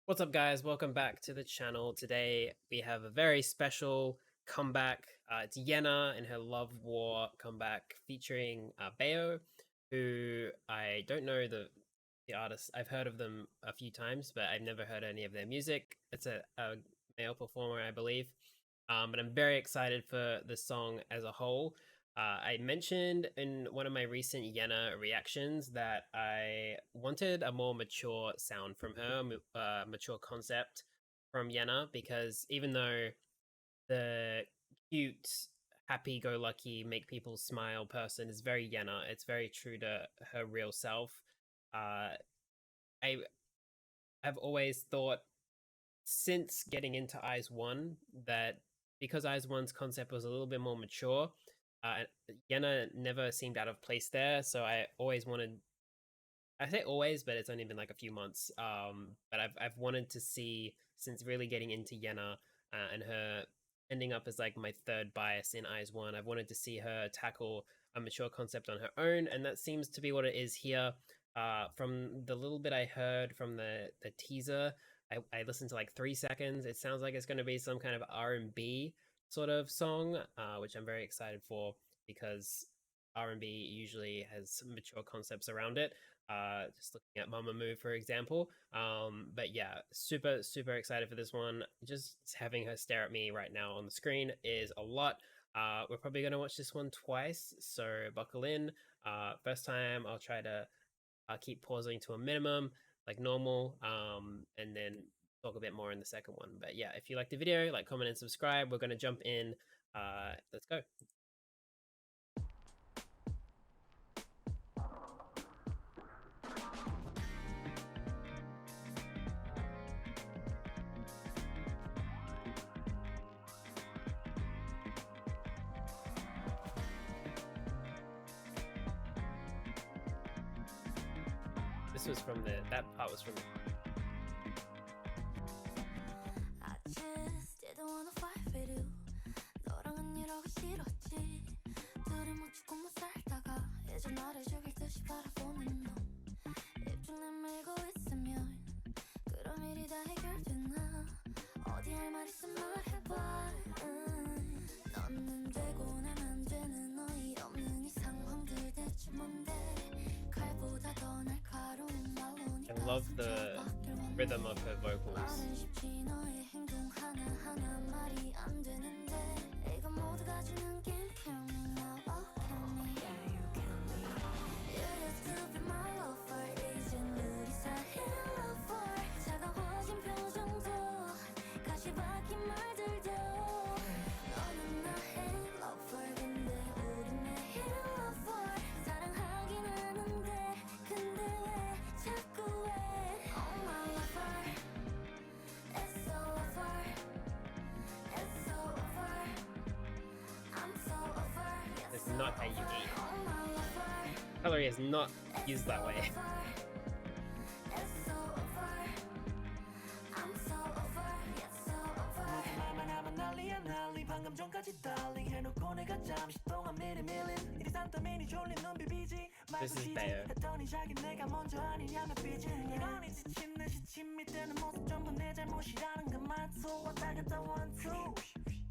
What's up, guys? Welcome back to the channel. Today we have a very special comeback. It's Yena and her Love War comeback featuring Bayo, who I don't know the artist. I've heard of them a few times, but I've never heard any of their music. It's a male performer, I believe. But I'm very excited for the song as a whole. I mentioned in one of my recent Yena reactions that I wanted a more mature sound from her, mature concept from Yena, because even though the cute, happy go lucky, make people smile person is very Yena, it's very true to her real self. Uh, I have always thought since getting into Eyes One that because Eyes One's concept was a little bit more mature, Yena never seemed out of place there. So I always wanted. I say always, but it's only been like a few months. But I've wanted to see since really getting into Yena and her ending up as like my third bias in Eyes One. I've wanted to see her tackle a mature concept on her own, and that seems to be what it is here. From the little bit I heard from the teaser, I listened to like 3 seconds. It sounds like it's going to be some kind of R&B sort of song, which I'm very excited for because R&B usually has mature concepts around it. Just looking at Mamamoo, for example. But yeah, super excited for this one. Just having her stare at me right now on the screen is a lot. We're probably going to watch this one twice, so buckle in. First time, I'll try to keep pausing to a minimum, like normal, and then talk a bit more in the second one. But yeah, if you like the video, like, comment, and subscribe. We're going to jump in. Let's go. This was from that part was from I just didn't wanna fight with you. 너랑은 이러기 싫었지. 둘이 묻히고 못 살다가 이제 나를 죽일 듯이 바라보는 너. 입술 내밀고 있으면 그럼 일이 다 해결되나? 어디 할 말 있으면 말해봐. 너는 되고 난 안 되는 어이없는 이 상황들 대체 뭔데? 칼보다 더 날카로운 말로 I love the rhythm of her vocals. 말은 쉽지 너의 행동 하나하나 말이 안 되는데 이거 모두가 주는 긴 Kill me now, oh kill me Yeah, you kill me You used to be my lover 이젠 우리 사이 lover 차가워진 표정도 가시 박힌 말들도 너는 나의 lover 근데 우린 매일 lover 사랑하긴 하는데 근데 왜 자꾸 왜 Oh my lover It's so over It's so over I'm so over Yes, It's so not how you over. eat. Oh my lover Celery is not used that way. It's so over I'm so over Yes, so over 말만 하면 난리야 난리 방금 전까지 달리 해놓고 내가 잠시 동안 미리밀린 이리 산더미니 졸린 눈 비비지 This is Bayo. 했더니 자기 내가 먼저 아니냐며 삐지 이러니 지친 내 시침 밑에는 모습 전부 내 잘못이라는 것만 또 왔다 갔다 원투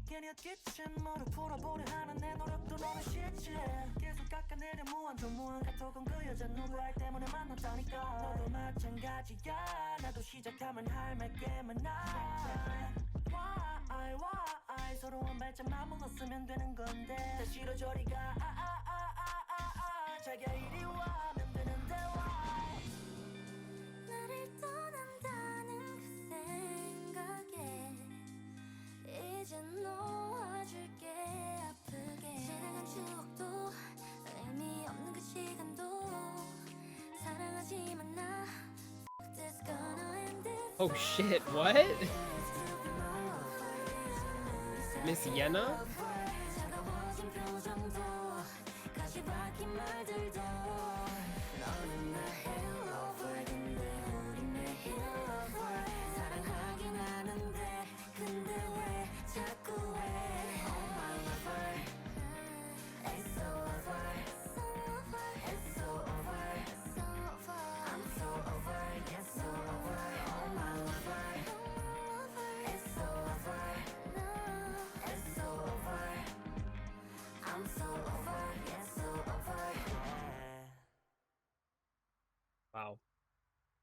괜히 헛기침 무릎 풀어보려 하는 내 노력도 너는 싫지 계속 깎아내려 무한 카톡은 그 여자 누구 알 때문에 만났다니까 너도 마찬가지야 나도 시작하면 할 말 꽤 많아 Why 서로 한 발짝만 물렀으면 되는 건데 다시로 저리 가 자기야 이리 와 하면 되는데 why 나를 떠난다는 그 생각에 이젠 놓아줄게 아프게 지나간 추억도 의미 없는 그 시간도 사랑하지만 나 Fuck this gonna end this Oh shit, what? Miss Yena? 차가워진 표정도 가시 박힌 말들도 너는 나의 lover 근데 우린 매일 lover 사랑하긴 하는데 근데 왜 자꾸 왜 Oh my lover It's so over It's so over I'm so over Yes so over Oh my lover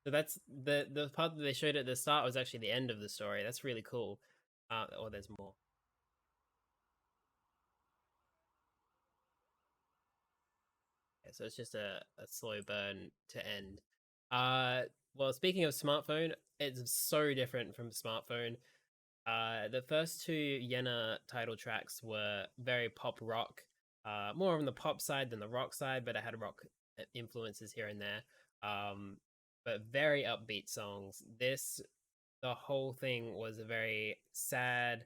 So that's the part that they showed at the start was actually the end of the story. That's really cool. Or there's more. Yeah, so it's just a slow burn to end. Well, speaking of smartphone, it's so different from smartphone. The first two Yena title tracks were very pop rock, more on the pop side than the rock side, but it had rock influences here and there. Um, but very upbeat songs. The whole thing was a very sad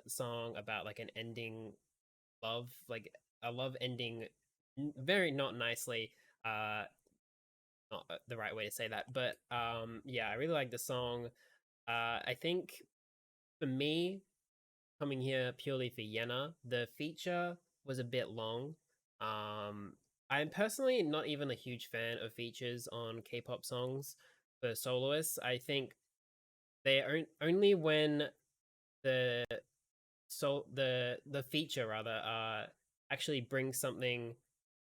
song about like an ending love, like a love ending very not nicely. Not the right way to say that, but yeah, I really like the song. I think for me, coming here purely for Yena, the feature was a bit long. Um, I'm personally not even a huge fan of features on K-pop songs for soloists. I think only when the the feature rather actually brings something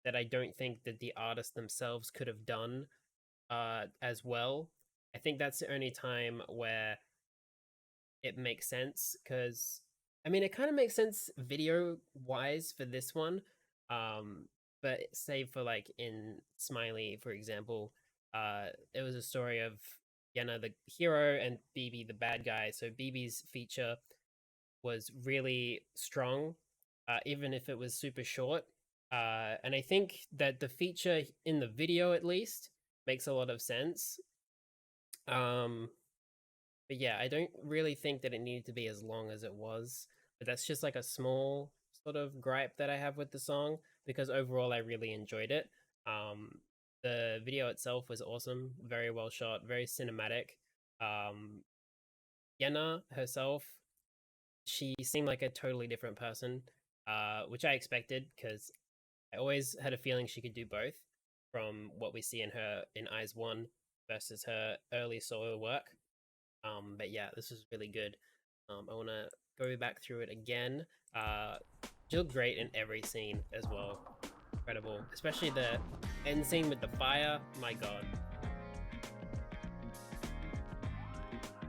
that I don't think that the artist themselves could have done as well. I think that's the only time where it makes sense because I mean it kind of makes sense video wise for this one. Um, but save for like in Smiley, for example, it was a story of Yena the hero and BB the bad guy. So BB's feature was really strong, even if it was super short. And I think that the feature in the video, at least, makes a lot of sense. Um, but yeah, I don't really think that it needed to be as long as it was. But that's just like a small sort of gripe that I have with the song because overall I really enjoyed it. Um, the video itself was awesome, very well shot, very cinematic. Um, Yena herself, she seemed like a totally different person, which I expected because I always had a feeling she could do both from what we see in her in Eyes One versus her early solo work. But yeah, this is really good. I want to go back through it again. She looked great in every scene as well. Incredible, especially the end scene with the fire. My God,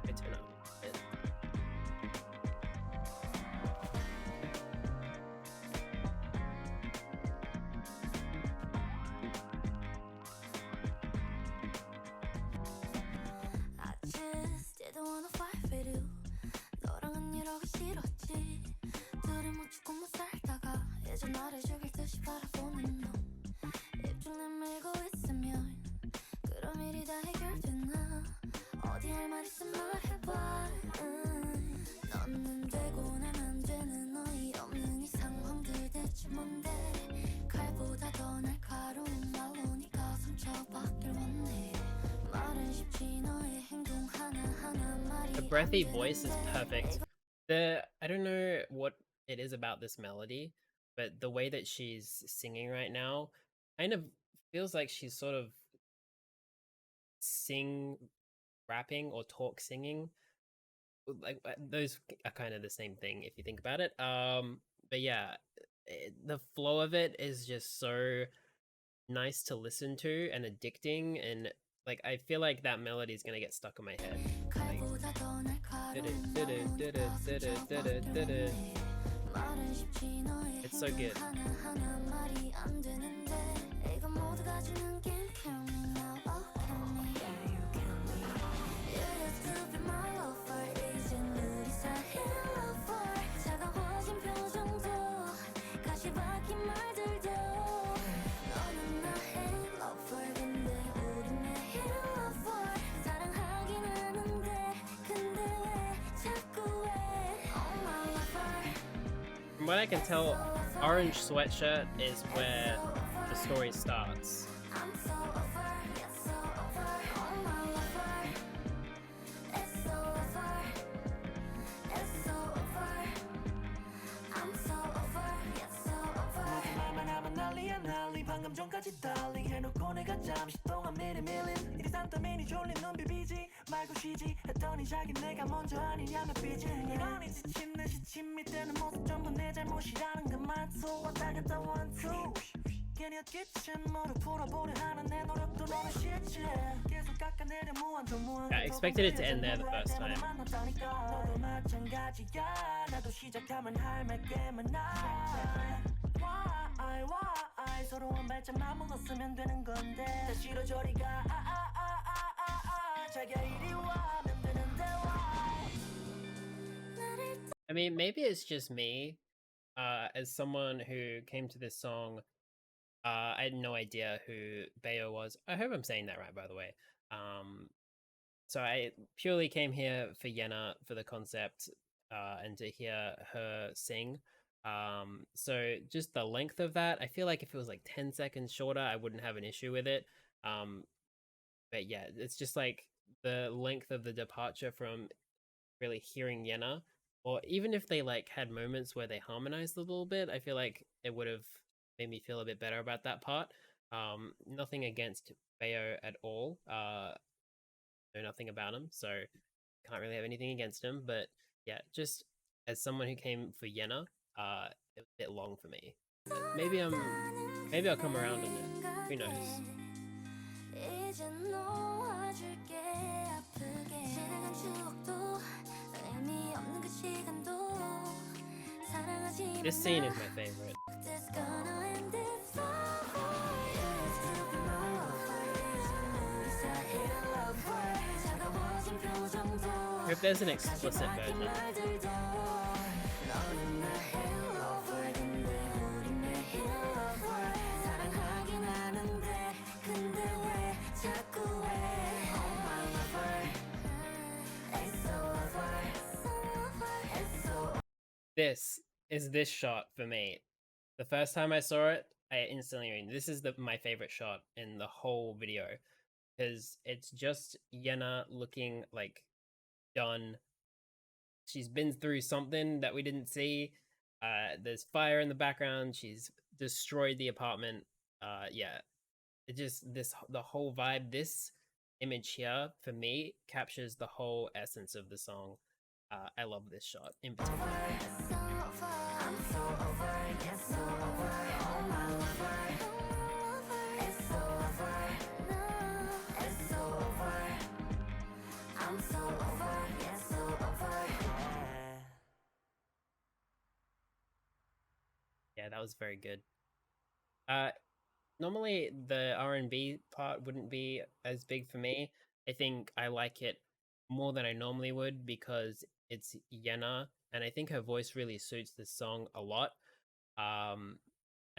I turn up. I just didn't wanna fight with you. 너랑은 이러기 싫었지. 둘이 묻히고 못 살다가 이제 나를 죽일 듯이 바라보는 너. 입좀 내밀고 있으면 그럼 일이 다 해결되나? 어디 할 말 있으면 말해봐. 너는 되고 난 안 되는 어이없는 이 상황들 대체 뭔데? 칼보다 더 날카로운 말로 네가 상처받길 원해. 말은 쉽지 너의 행동 하나하나 말이 The breathy voice is perfect. I don't know what it is about this melody, but the way that she's singing right now kind of feels like she's sort of sing rapping or talk singing. Like those are kind of the same thing if you think about it. But yeah, the flow of it is just so nice to listen to and addicting, and like I feel like that melody is gonna get stuck in my head. Like, 칼보다 더 날카로운 말로 네가 상처받길 원해. 말은 쉽지 너의 it's so 행동 good. 하나하나 말이 안 되는데 이거 모두가 주는 game kill me now oh kill me You used to be my lover 이젠 우리 사이 lover 차가워진 표정도 가시 박힌 말들도 너는 나의 lover 근데 우린 내일 lover 사랑하긴 하는데 근데 왜 자꾸 왜 Oh my lover From what I can tell, orange sweatshirt is where the story starts. I'm so over, it's so over, oh my lover It's so over, it's so over I'm so over, it's so over 말만 하면 난리야 난리 방금 전까지 달리 해놓고 내가 잠시 동안 미리 밀린 이리 산더미니 졸린 눈 비비지 말고 쉬지 했더니 자기 내가 먼저 아니냐며 삐지는 이러니 지친 듯이 침이 드는 모습 전부 내 잘못이라는 것만 쏘 왔다 갔다 원투 괜히 헛기침 무릎 풀어보려 하는 내 노력도 너는 싫지 계속 깎아내려 무한정 I expected it to end there the first time. 너도 마찬가지야 나도 시작하면 할 말 꽤 많아 Why 서로 한 발짝만 물렀으면 되는 건데 다시로 저리 가 자기야 이리 와 하면 되는데 why I mean, maybe it's just me. As someone who came to this song, I had no idea who Bayo was. I hope I'm saying that right, by the way. So I purely came here for Yena for the concept, and to hear her sing. So just the length of that, I feel like if it was like 10 seconds shorter, I wouldn't have an issue with it. But yeah, it's just like the length of the departure from really hearing Yena, or even if they like had moments where they harmonized a little bit, I feel like it would have made me feel a bit better about that part. Nothing against Bayo at all. Know nothing about him, so can't really have anything against him. But yeah, just as someone who came for Yena, it was a bit long for me. Maybe I'll come around on it. Who knows? 이젠 놓아줄게 아프게 지나간 추억도 의미 없는 그 시간도 사랑하지 This scene is my favorite. This gonna end this over You used to be my lover 우리 사이의 lover 차가워진 표정도 Hope there's an explicit version. 말들도 너는 나의 lover 근데 우리 매일 lover 사랑하긴 하는데 근데 왜 자꾸 왜 Oh my lover It's so over It's so This is this shot for me. The first time I saw it, I instantly knew this is my favorite shot in the whole video, because it's just Yena looking like done. She's been through something that we didn't see. There's fire in the background. She's destroyed the apartment. Yeah, it just the whole vibe. This image here for me captures the whole essence of the song. I love this shot in particular. I'm so over, it's so over, oh my lover. It's so over, it's so over. I'm so over, it's so over. Yeah, that was very good. Normally the R&B part wouldn't be as big for me. I think I like it more than I normally would because it's Yena, and I think her voice really suits this song a lot. And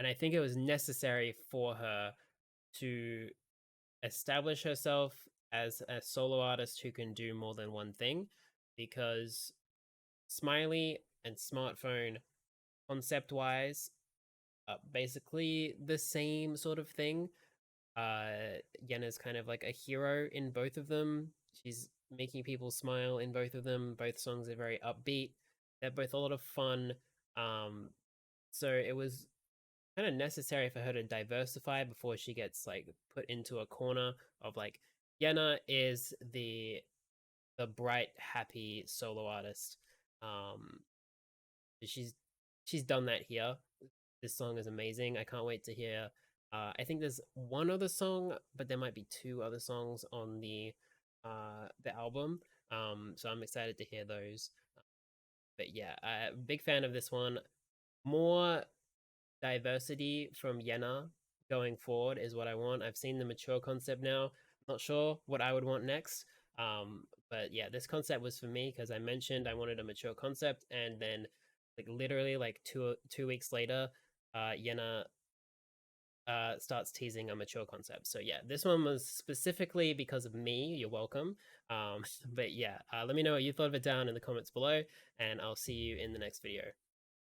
I think it was necessary for her to establish herself as a solo artist who can do more than one thing, because Smiley and Smartphone, concept wise, basically the same sort of thing. Yena's kind of like a hero in both of them. She's making people smile in both of them. Both songs are very upbeat. They're both a lot of fun. So it was kind of necessary for her to diversify before she gets like put into a corner of like Yena is the bright, happy solo artist. She's done that here. This song is amazing. I can't wait to hear. I think there's one other song, but there might be two other songs on the album. So I'm excited to hear those. But yeah, big fan of this one. More diversity from Yena going forward is what I want. I've seen the mature concept now. Not sure what I would want next. But yeah, this concept was for me because I mentioned I wanted a mature concept, and then like literally like two weeks later, Yena starts teasing a mature concept. So yeah, this one was specifically because of me. You're welcome. But yeah, let me know what you thought of it down in the comments below, and I'll see you in the next video.